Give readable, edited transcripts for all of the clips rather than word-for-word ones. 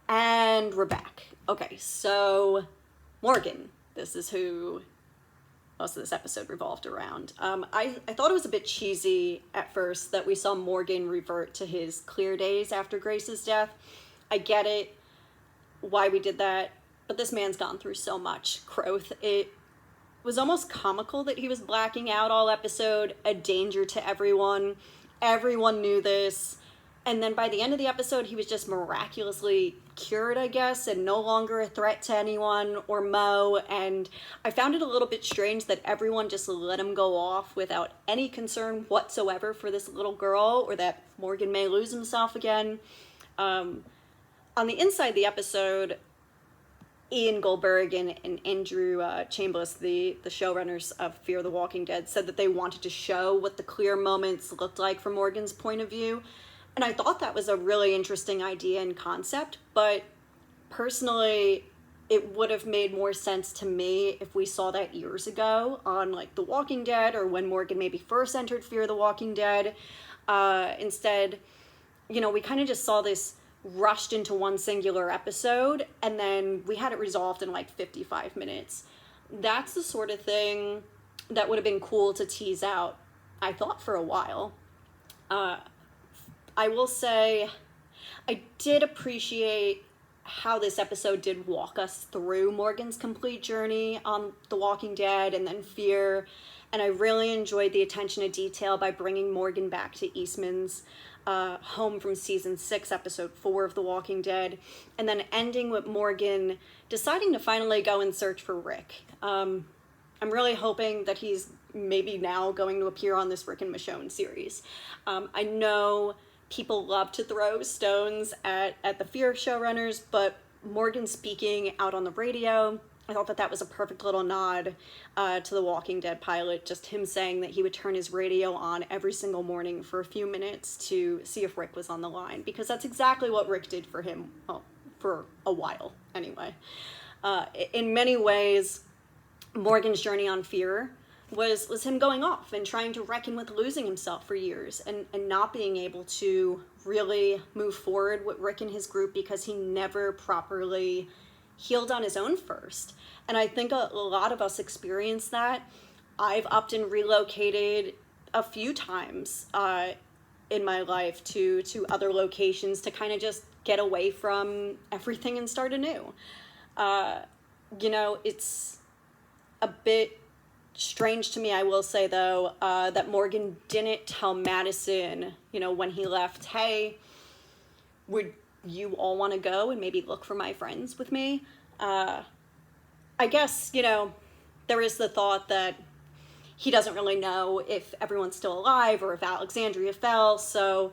And we're back. Okay, so Morgan. This is who most of this episode revolved around. I thought it was a bit cheesy at first that we saw Morgan revert to his clear days after Grace's death. I get it, why we did that, but this man's gone through so much growth. It was almost comical that he was blacking out all episode, a danger to everyone. Everyone knew this. And then by the end of the episode, he was just miraculously cured, I guess, and no longer a threat to anyone or Mo. And I found it a little bit strange that everyone just let him go off without any concern whatsoever for this little girl, or that Morgan may lose himself again. On the inside of the episode, Ian Goldberg and Andrew Chambliss, the showrunners of Fear the Walking Dead, said that they wanted to show what the clear moments looked like from Morgan's point of view. And I thought that was a really interesting idea and concept, but personally, it would have made more sense to me if we saw that years ago on like The Walking Dead, or when Morgan maybe first entered Fear the Walking Dead. Instead, we kind of just saw this rushed into one singular episode, and then we had it resolved in like 55 minutes. That's the sort of thing that would have been cool to tease out, I thought, for a while. I will say I did appreciate how this episode did walk us through Morgan's complete journey on The Walking Dead and then Fear, and I really enjoyed the attention to detail by bringing Morgan back to Eastman's home from season 6, episode 4 of The Walking Dead, and then ending with Morgan deciding to finally go and search for Rick. I'm really hoping that he's maybe now going to appear on this Rick and Michonne series. I know people love to throw stones at the Fear showrunners, but Morgan speaking out on the radio, I thought that was a perfect little nod to the Walking Dead pilot, just him saying that he would turn his radio on every single morning for a few minutes to see if Rick was on the line, because that's exactly what Rick did for him, well, for a while anyway. In many ways, Morgan's journey on Fear was him going off and trying to reckon with losing himself for years and not being able to really move forward with Rick and his group because he never properly healed on his own first. And I think a lot of us experience that. I've upped and relocated a few times in my life to other locations to kind of just get away from everything and start anew. It's a bit strange to me, I will say, though, that Morgan didn't tell Madison, when he left, hey, would you all want to go and maybe look for my friends with me? I guess, there is the thought that he doesn't really know if everyone's still alive or if Alexandria fell, so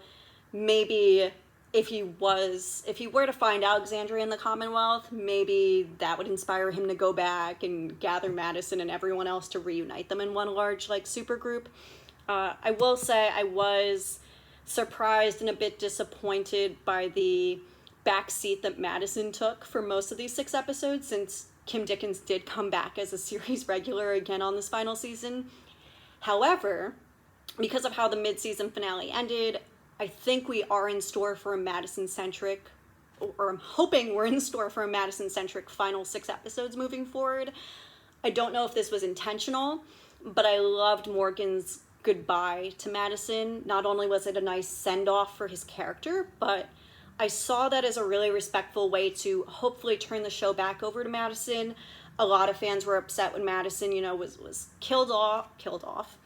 maybe if he were to find Alexandria in the Commonwealth, maybe that would inspire him to go back and gather Madison and everyone else to reunite them in one large, super group. I will say I was surprised and a bit disappointed by the backseat that Madison took for most of these 6 episodes, since Kim Dickens did come back as a series regular again on this final season. However, because of how the mid-season finale ended, I think we are in store for a Madison-centric, or I'm hoping we're in store for a Madison-centric final 6 episodes moving forward. I don't know if this was intentional, but I loved Morgan's goodbye to Madison. Not only was it a nice send-off for his character, but I saw that as a really respectful way to hopefully turn the show back over to Madison. A lot of fans were upset when Madison, was killed off.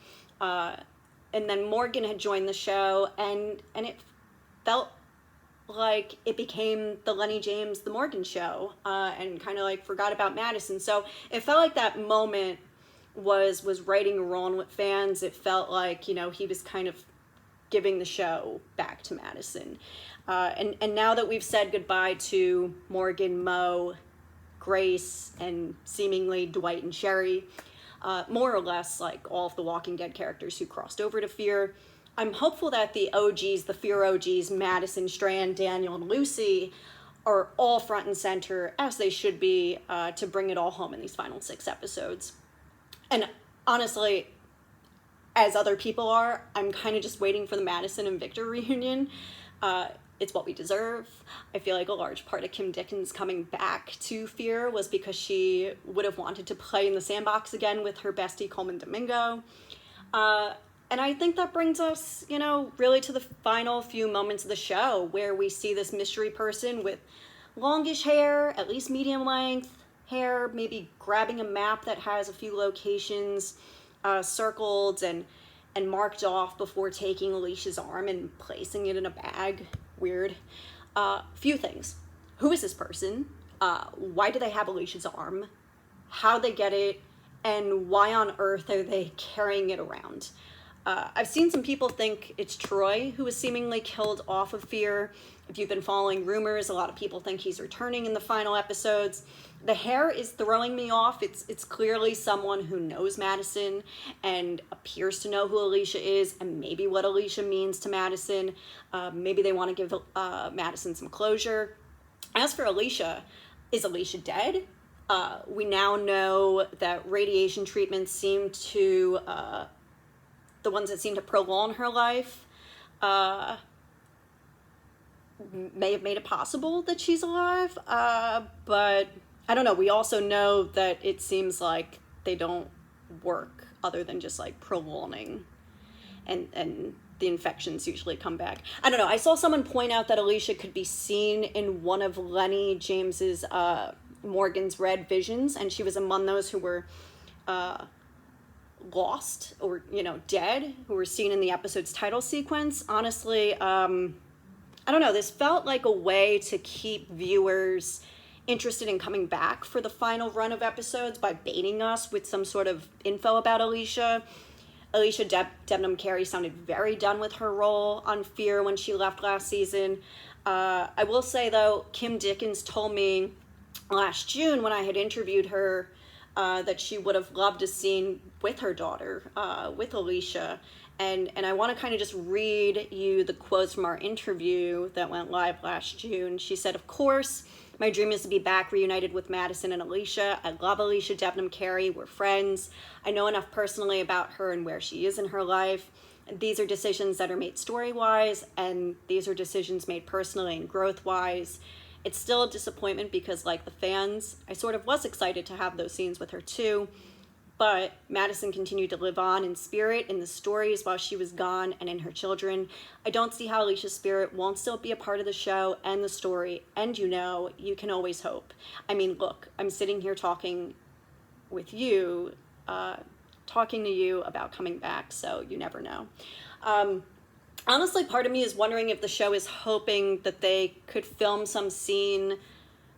And then Morgan had joined the show, and it felt like it became the Lenny James, the Morgan show, and kind of forgot about Madison. So it felt like that moment was righting a wrong with fans. It felt like, he was kind of giving the show back to Madison. And now that we've said goodbye to Morgan, Mo, Grace, and seemingly Dwight and Sherry, more or less all of the Walking Dead characters who crossed over to Fear, I'm hopeful that the OGs, the Fear OGs, Madison, Strand, Daniel, and Lucy, are all front and center, as they should be, to bring it all home in these final 6 episodes. And honestly, as other people are, I'm kind of just waiting for the Madison and Victor reunion. it's what we deserve. I feel like a large part of Kim Dickens coming back to Fear was because she would have wanted to play in the sandbox again with her bestie Coleman Domingo. And I think that brings us, you know, really to the final few moments of the show where we see this mystery person with longish hair, at least medium length hair, maybe grabbing a map that has a few locations circled and marked off before taking Alicia's arm and placing it in a bag. Weird. Few things. Who is this person? Why do they have Alicia's arm? How'd they get it? And why on earth are they carrying it around? I've seen some people think it's Troy who was seemingly killed off of Fear. If you've been following rumors, a lot of people think he's returning in the final episodes. The hair is throwing me off. It's clearly someone who knows Madison and appears to know who Alicia is and maybe what Alicia means to Madison. Maybe they want to give Madison some closure. As for Alicia, is Alicia dead? We now know that radiation treatments seem to, the ones that seem to prolong her life, may have made it possible that she's alive, but I don't know. We also know that it seems like they don't work other than just like prolonging, and the infections usually come back. I don't know. I saw someone point out that Alicia could be seen in one of Lenny James's Morgan's red visions, and she was among those who were lost or, you know, dead, who were seen in the episode's title sequence. Honestly, I don't know, this felt like a way to keep viewers interested in coming back for the final run of episodes by baiting us with some sort of info about Alicia. Alicia Debnam Carey sounded very done with her role on Fear when she left last season. I will say, though, Kim Dickens told me last June when I had interviewed her that she would have loved a scene with her daughter, with Alicia. And I want to kind of just read you the quotes from our interview that went live last June. She said, "Of course, my dream is to be back reunited with Madison and Alicia. I love Alicia Debnam Carey. We're friends. I know enough personally about her and where she is in her life. These are decisions that are made story-wise, and these are decisions made personally and growth-wise. It's still a disappointment because, like the fans, I sort of was excited to have those scenes with her too. But Madison continued to live on in spirit in the stories while she was gone and in her children. I don't see how Alicia's spirit won't still be a part of the show and the story. And you know, you can always hope. I mean, look, I'm sitting here talking with you, talking to you about coming back, so you never know." Honestly, part of me is wondering if the show is hoping that they could film some scene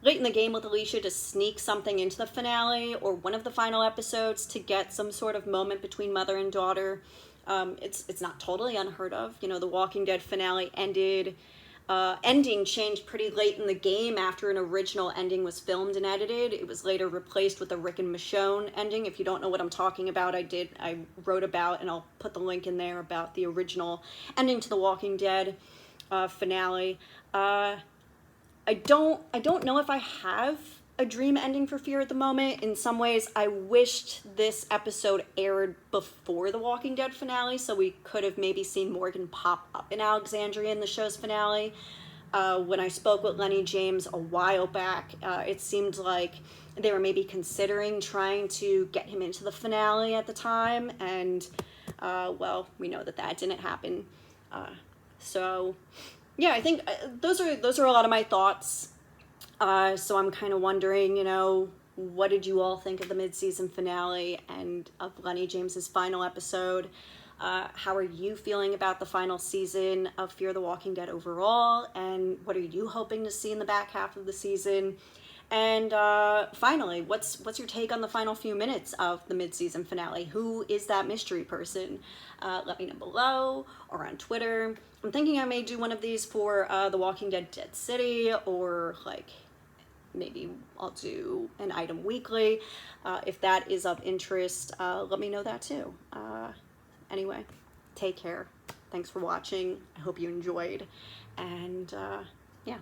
late in the game with Alicia to sneak something into the finale or one of the final episodes to get some sort of moment between mother and daughter. It's not totally unheard of. You know, the Walking Dead finale ending changed pretty late in the game after an original ending was filmed and edited. It was later replaced with a Rick and Michonne ending. If you don't know what I'm talking about, I wrote about, and I'll put the link in there, about the original ending to the Walking Dead finale. I don't know if I have a dream ending for Fear at the moment. In some ways, I wished this episode aired before the Walking Dead finale, so we could have maybe seen Morgan pop up in Alexandria in the show's finale. When I spoke with Lenny James a while back, it seemed like they were maybe considering trying to get him into the finale at the time, and well, we know that didn't happen. So yeah, I think those are a lot of my thoughts. So I'm kind of wondering, you know, what did you all think of the mid-season finale and of Lenny James's final episode? How are you feeling about the final season of Fear the Walking Dead overall? And what are you hoping to see in the back half of the season? And finally, what's your take on the final few minutes of the mid-season finale? Who is that mystery person? Let me know below or on Twitter. I'm thinking I may do one of these for The Walking Dead Dead City, or like maybe I'll do an item weekly. If that is of interest, let me know that too. Anyway, take care. Thanks for watching. I hope you enjoyed. And yeah.